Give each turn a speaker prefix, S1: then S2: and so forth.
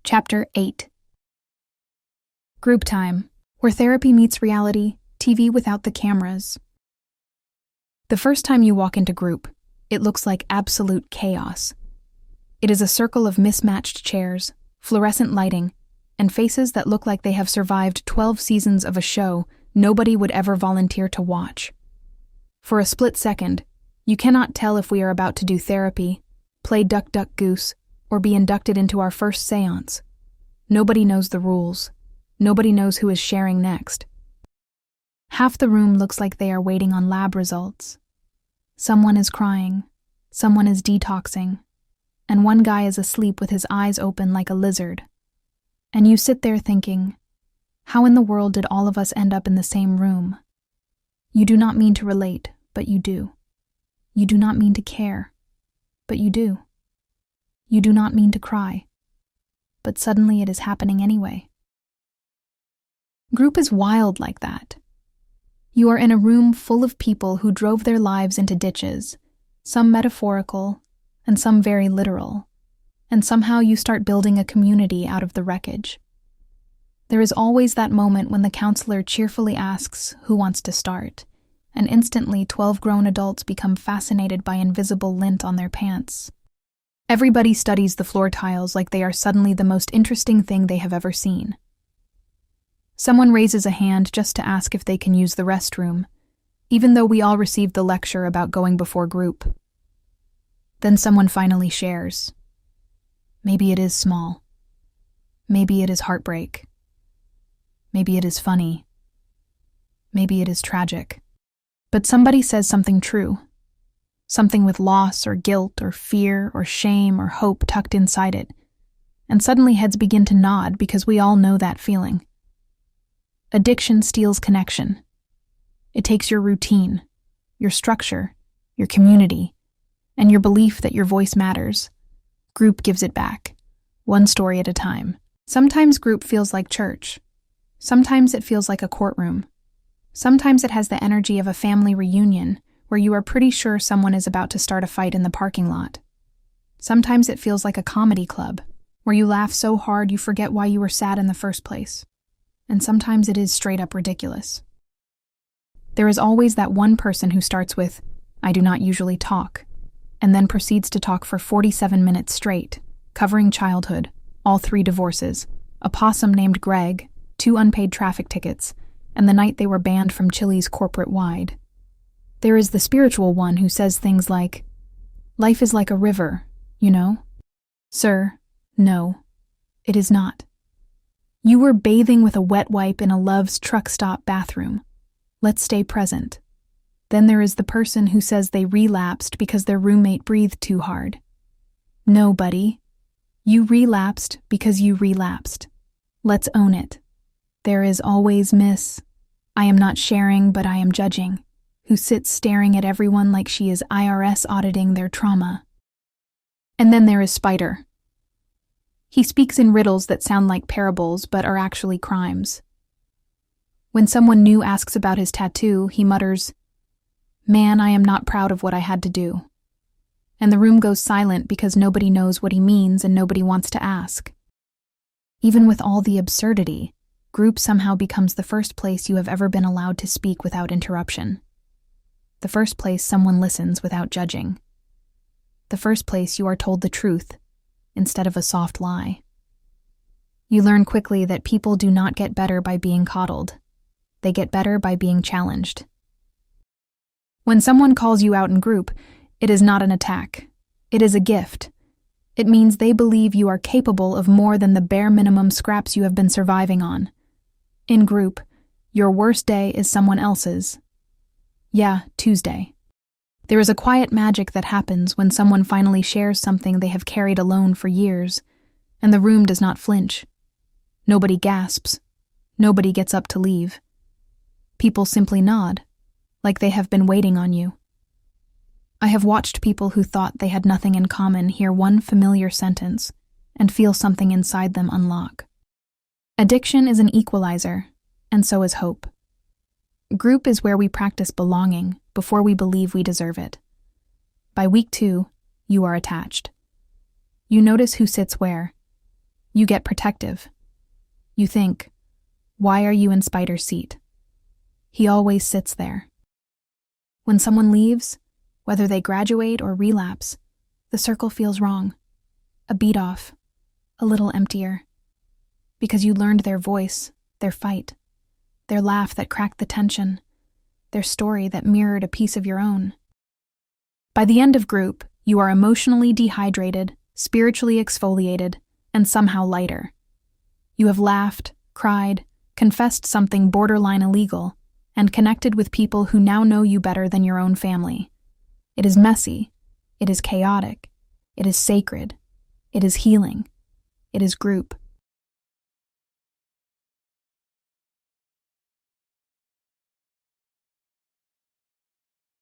S1: Chapter 8. Group Time, where therapy meets reality, TV without the cameras. The first time you walk into group, it looks like absolute chaos. It is a circle of mismatched chairs, fluorescent lighting, and faces that look like they have survived 12 seasons of a show nobody would ever volunteer to watch. For a split second, you cannot tell if we are about to do therapy, play Duck Duck Goose, or be inducted into our first seance. Nobody knows the rules. Nobody knows who is sharing next. Half the room looks like they are waiting on lab results. Someone is crying, someone is detoxing, and one guy is asleep with his eyes open like a lizard. And you sit there thinking, how in the world did all of us end up in the same room? You do not mean to relate, but you do. You do not mean to care, but you do. You do not mean to cry, but suddenly it is happening anyway. Group is wild like that. You are in a room full of people who drove their lives into ditches, some metaphorical and some very literal, and somehow you start building a community out of the wreckage. There is always that moment when the counselor cheerfully asks who wants to start, and instantly 12 grown adults become fascinated by invisible lint on their pants. Everybody studies the floor tiles like they are suddenly the most interesting thing they have ever seen. Someone raises a hand just to ask if they can use the restroom, even though we all received the lecture about going before group. Then someone finally shares. Maybe it is small. Maybe it is heartbreak. Maybe it is funny. Maybe it is tragic. But somebody says something true. Something with loss or guilt or fear or shame or hope tucked inside it. And suddenly heads begin to nod because we all know that feeling. Addiction steals connection. It takes your routine, your structure, your community, and your belief that your voice matters. Group gives it back, one story at a time. Sometimes group feels like church. Sometimes it feels like a courtroom. Sometimes it has the energy of a family reunion where you are pretty sure someone is about to start a fight in the parking lot. Sometimes it feels like a comedy club, where you laugh so hard you forget why you were sad in the first place. And sometimes it is straight up ridiculous. There is always that one person who starts with, "I do not usually talk," and then proceeds to talk for 47 minutes straight, covering childhood, all 3 divorces, a possum named Greg, 2 unpaid traffic tickets, and the night they were banned from Chili's corporate-wide. There is the spiritual one who says things like, "Life is like a river, you know?" Sir, no, it is not. You were bathing with a wet wipe in a Love's truck stop bathroom. Let's stay present. Then there is the person who says they relapsed because their roommate breathed too hard. No, buddy. You relapsed because you relapsed. Let's own it. There is always Miss, I am not sharing but I am judging, who sits staring at everyone like she is IRS auditing their trauma. And then there is Spider. He speaks in riddles that sound like parables but are actually crimes. When someone new asks about his tattoo, he mutters, "Man, I am not proud of what I had to do." And the room goes silent because nobody knows what he means and nobody wants to ask. Even with all the absurdity, group somehow becomes the first place you have ever been allowed to speak without interruption. The first place someone listens without judging. The first place you are told the truth instead of a soft lie. You learn quickly that people do not get better by being coddled. They get better by being challenged. When someone calls you out in group, it is not an attack. It is a gift. It means they believe you are capable of more than the bare minimum scraps you have been surviving on. In group, your worst day is someone else's. Yeah, Tuesday. There is a quiet magic that happens when someone finally shares something they have carried alone for years, and the room does not flinch. Nobody gasps. Nobody gets up to leave. People simply nod, like they have been waiting on you. I have watched people who thought they had nothing in common hear one familiar sentence and feel something inside them unlock. Addiction is an equalizer, and so is hope. Group is where we practice belonging before we believe we deserve it. By week 2, you are attached. You notice who sits where. You get protective. You think, why are you in Spider's seat? He always sits there. When someone leaves, whether they graduate or relapse, the circle feels wrong. A beat off, a little emptier. Because you learned their voice, their fight, their laugh that cracked the tension, their story that mirrored a piece of your own. By the end of group, you are emotionally dehydrated, spiritually exfoliated, and somehow lighter. You have laughed, cried, confessed something borderline illegal, and connected with people who now know you better than your own family. It is messy. It is chaotic. It is sacred. It is healing. It is group.